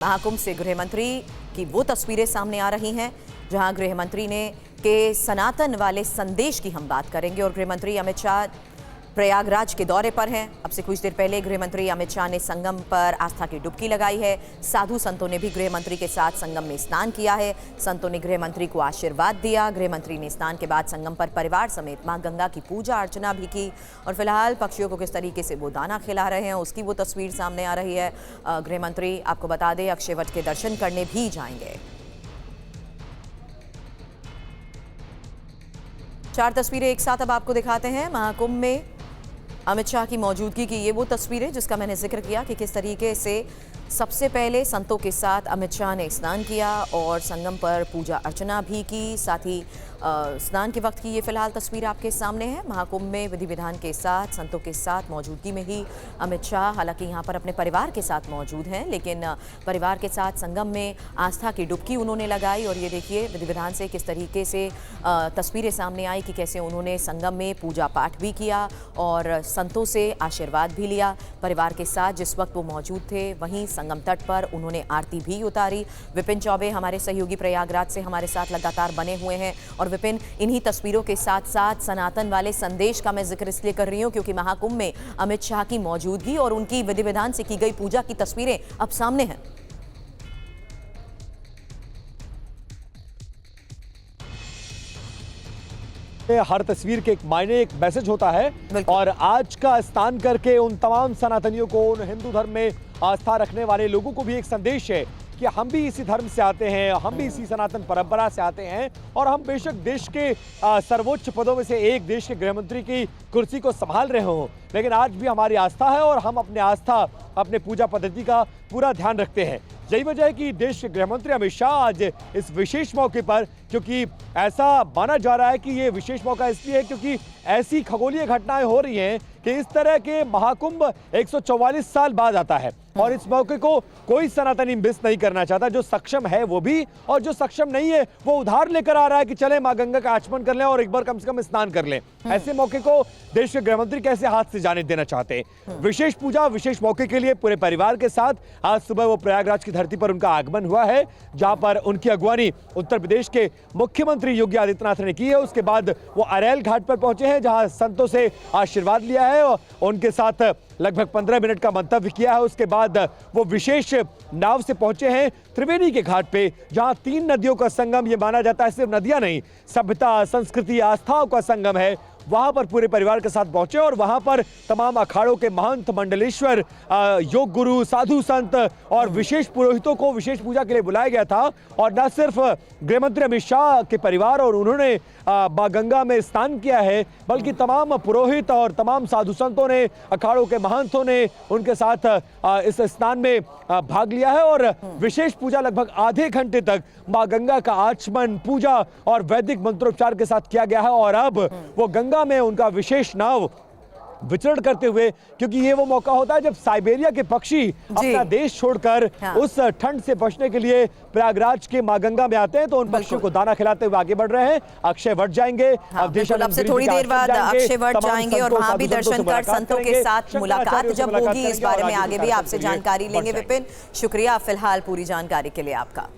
महाकुंभ से गृह मंत्री की वो तस्वीरें सामने आ रही हैं जहां गृह मंत्री ने के सनातन वाले संदेश की हम बात करेंगे। और गृह मंत्री अमित शाह प्रयागराज के दौरे पर हैं। अब से कुछ देर पहले गृह मंत्री अमित शाह ने संगम पर आस्था की डुबकी लगाई है। साधु संतों ने भी गृह मंत्री के साथ संगम में स्नान किया है। संतों ने गृह मंत्री को आशीर्वाद दिया। गृह मंत्री ने स्नान के बाद संगम पर परिवार समेत मां गंगा की पूजा अर्चना भी की। और फिलहाल पक्षियों को किस तरीके से वो दाना खिला रहे हैं उसकी वो तस्वीर सामने आ रही है। गृह मंत्री आपको बता दें अक्षय वट के दर्शन करने भी जाएंगे। 4 तस्वीरें एक साथ अब आपको दिखाते हैं। महाकुंभ में अमित शाह की मौजूदगी की ये वो तस्वीरें जिसका मैंने जिक्र किया कि किस तरीके से सबसे पहले संतों के साथ अमित शाह ने स्नान किया और संगम पर पूजा अर्चना भी की। साथ ही स्नान के वक्त की ये फिलहाल तस्वीर आपके सामने है। महाकुंभ में विधि विधान के साथ संतों के साथ मौजूदगी में ही अमित शाह हालांकि यहाँ पर अपने परिवार के साथ मौजूद हैं, लेकिन परिवार के साथ संगम में आस्था की डुबकी उन्होंने लगाई। और ये देखिए विधि विधान से किस तरीके से तस्वीरें सामने आई कि कैसे उन्होंने संगम में पूजा पाठ भी किया और संतों से आशीर्वाद भी लिया। परिवार के साथ जिस वक्त वो मौजूद थे वहीं संगम तट पर उन्होंने आरती भी उतारी। विपिन चौबे हमारे सहयोगी प्रयागराज से हमारे साथ लगातार बने हुए हैं। और विपिन, इन्हीं तस्वीरों के साथ साथ सनातन वाले संदेश का मैं जिक्र इसलिए कर रही हूं क्योंकि महाकुंभ में अमित शाह की मौजूदगी और उनकी विधि विधान से की गई पूजा की तस्वीरें अब सामने हैं। हर तस्वीर के एक मायने, एक मैसेज होता है। और आज का स्नान करके उन तमाम सनातनियों को, उन हिंदू धर्म में आस्था रखने वाले लोगों को भी एक संदेश है कि हम भी इसी धर्म से आते हैं, हम भी इसी सनातन परंपरा से आते हैं और हम बेशक देश के सर्वोच्च पदों में से एक देश के गृह मंत्री की कुर्सी को संभाल रहे हों, लेकिन आज भी हमारी आस्था है और हम अपने आस्था, अपने पूजा पद्धति का पूरा ध्यान रखते हैं। यही वजह है कि देश के गृह मंत्री अमित शाह आज इस विशेष मौके पर, क्योंकि ऐसा माना जा रहा है कि ये विशेष मौका इसलिए है क्योंकि ऐसी खगोलीय घटनाएं हो रही हैं कि इस तरह के महाकुंभ 144 साल बाद आता है और इस मौके को कोई सनातनी मिस नहीं करना चाहता। जो सक्षम है वो भी और जो सक्षम नहीं है वो उधार लेकर आ रहा है कि चले मां गंगा का आचमन कर लें और एक बार कम से कम स्नान कर लें। ऐसे मौके को देश के गृह मंत्री कैसे हाथ से जाने देना चाहते हैं। विशेष पूजा, विशेष मौके के लिए पूरे परिवार के साथ आज सुबह वो प्रयागराज की धरती पर उनका आगमन हुआ है, जहां पर उनकी अगवानी उत्तर प्रदेश के मुख्यमंत्री योगी आदित्यनाथ ने की है। उसके बाद वो अरैल घाट पर पहुंचे हैं जहां संतों से आशीर्वाद लिया है और उनके साथ लगभग 15 मिनट का मंतव्य किया है। उसके बाद वो विशेष नाव से पहुंचे हैं त्रिवेणी के घाट पे, जहां 3 नदियों का संगम ये माना जाता है, सिर्फ नदियां नहीं, सभ्यता, संस्कृति, आस्थाओं का संगम है। वहां पर पूरे परिवार के साथ पहुंचे और वहां पर तमाम अखाड़ों के महंत, मंडलेश्वर, योग गुरु, साधु संत और विशेष पुरोहितों को विशेष पूजा के लिए बुलाया गया था। और न सिर्फ गृह मंत्री अमित शाह के परिवार और उन्होंने मां गंगा में स्नान किया है, बल्कि तमाम पुरोहित और तमाम साधु संतों ने, अखाड़ों के महंतों ने उनके साथ इस स्नान में भाग लिया है। और विशेष पूजा लगभग आधे घंटे तक मां गंगा का आचमन, पूजा और वैदिक मंत्रोच्चार के साथ किया गया है। और अब वो गंगा में उनका विशेष नाव विचरण करते हुए, क्योंकि ये वो मौका होता है जब साइबेरिया के पक्षी अपना देश छोड़कर उस ठंड से बचने के लिए प्रयागराज के मां गंगा में आते हैं, तो उन पक्षियों को दाना खिलाते हुए आगे बढ़ रहे हैं। अक्षय वट जाएंगे, अब से थोड़ी देर बाद अक्षय वट जाएंगे और वहां भी दर्शन कर संतों के साथ मुलाकात जब होगी, इस बारे में आगे भी आपसे जानकारी लेंगे। विपिन, शुक्रिया फिलहाल पूरी जानकारी के लिए आपका।